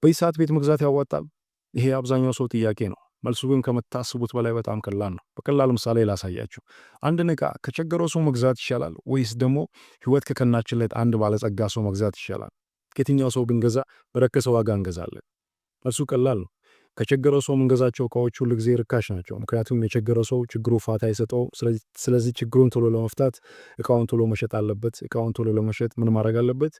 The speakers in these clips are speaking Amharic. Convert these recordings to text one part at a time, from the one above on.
በዚህ ሰዓት ቤት መግዛት ያዋጣል? ይሄ አብዛኛው ሰው ጥያቄ ነው። መልሱ ግን ከምታስቡት በላይ በጣም ቀላል ነው። በቀላል ምሳሌ ላሳያችሁ። አንድን ዕቃ ከቸገረው ሰው መግዛት ይሻላል ወይስ ደግሞ ህይወት ከቀናችለት አንድ ባለጸጋ ሰው መግዛት ይሻላል? ከየትኛው ሰው ብንገዛ በረከሰ ዋጋ እንገዛለን? መልሱ ቀላል ነው። ከቸገረው ሰው የምንገዛቸው እቃዎች ሁሉ ጊዜ ርካሽ ናቸው። ምክንያቱም የቸገረው ሰው ችግሩ ፋታ አይሰጠው። ስለዚህ ችግሩን ቶሎ ለመፍታት እቃውን ቶሎ መሸጥ አለበት። እቃውን ቶሎ ለመሸጥ ምን ማድረግ አለበት?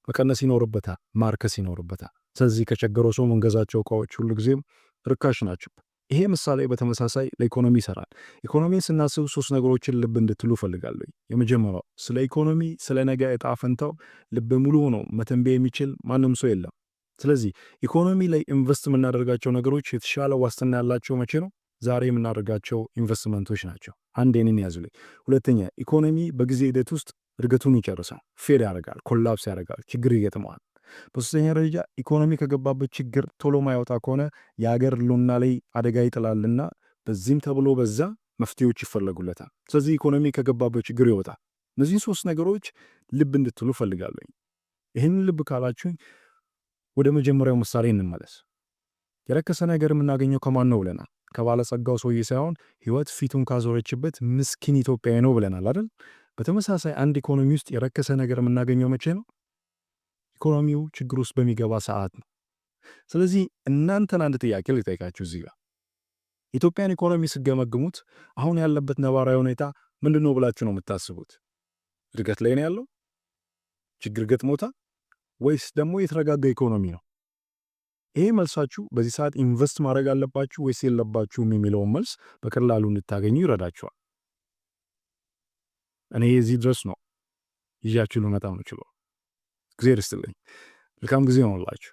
መቀነስ ይኖርበታል፣ ማርከስ ይኖርበታል። ስለዚህ ከቸገረው ሰው የምንገዛቸው እቃዎች ሁሉ ጊዜም ርካሽ ናቸው። ይሄ ምሳሌ በተመሳሳይ ለኢኮኖሚ ይሰራል። ኢኮኖሚን ስናስብ ሶስት ነገሮችን ልብ እንድትሉ እፈልጋለሁ። የመጀመሪያው ስለ ኢኮኖሚ፣ ስለ ነገ ዕጣ ፈንታው ልብ ሙሉ ሆኖ መተንበይ የሚችል ማንም ሰው የለም። ስለዚህ ኢኮኖሚ ላይ ኢንቨስት የምናደርጋቸው ነገሮች የተሻለ ዋስትና ያላቸው መቼ ነው? ዛሬ የምናደርጋቸው ኢንቨስትመንቶች ናቸው። አንድ የኔን ያዙልኝ። ሁለተኛ ኢኮኖሚ በጊዜ ሂደት ውስጥ እድገቱን ይጨርሳል፣ ፌል ያደርጋል፣ ኮላፕስ ያደርጋል፣ ችግር ይገጥመዋል። በሶስተኛ ደረጃ ኢኮኖሚ ከገባበት ችግር ቶሎ ማይወጣ ከሆነ የሀገር ህልውና ላይ አደጋ ይጥላልና በዚህም ተብሎ በዛ መፍትሄዎች ይፈለጉለታል። ስለዚህ ኢኮኖሚ ከገባበት ችግር ይወጣል። እነዚህን ሶስት ነገሮች ልብ እንድትሉ ፈልጋለሁ። ይህንን ልብ ካላችሁኝ ወደ መጀመሪያው ምሳሌ እንመለስ። የረከሰ ነገር የምናገኘው ከማን ነው ብለናል? ከባለጸጋው ሰውዬ ሳይሆን ህይወት ፊቱን ካዞረችበት ምስኪን ኢትዮጵያዊ ነው ብለናል አይደል? በተመሳሳይ አንድ ኢኮኖሚ ውስጥ የረከሰ ነገር የምናገኘው መቼ ነው? ኢኮኖሚው ችግር ውስጥ በሚገባ ሰዓት ነው። ስለዚህ እናንተን አንድ ጥያቄ ልጠይቃችሁ እዚህ ጋር ኢትዮጵያን ኢኮኖሚ ስገመግሙት አሁን ያለበት ነባራዊ ሁኔታ ምንድን ነው ብላችሁ ነው የምታስቡት? እድገት ላይ ነው ያለው? ችግር ገጥሞታል? ወይስ ደግሞ የተረጋጋ ኢኮኖሚ ነው? ይሄ መልሳችሁ በዚህ ሰዓት ኢንቨስት ማድረግ አለባችሁ ወይስ የለባችሁም የሚለውን መልስ በቀላሉ እንድታገኙ ይረዳችኋል። እኔ እዚህ ድረስ ነው ይዣችሁ ልመጣ ነው ችሎ። እግዚአብሔር ይስጥልኝ። መልካም ጊዜ ሆነላችሁ።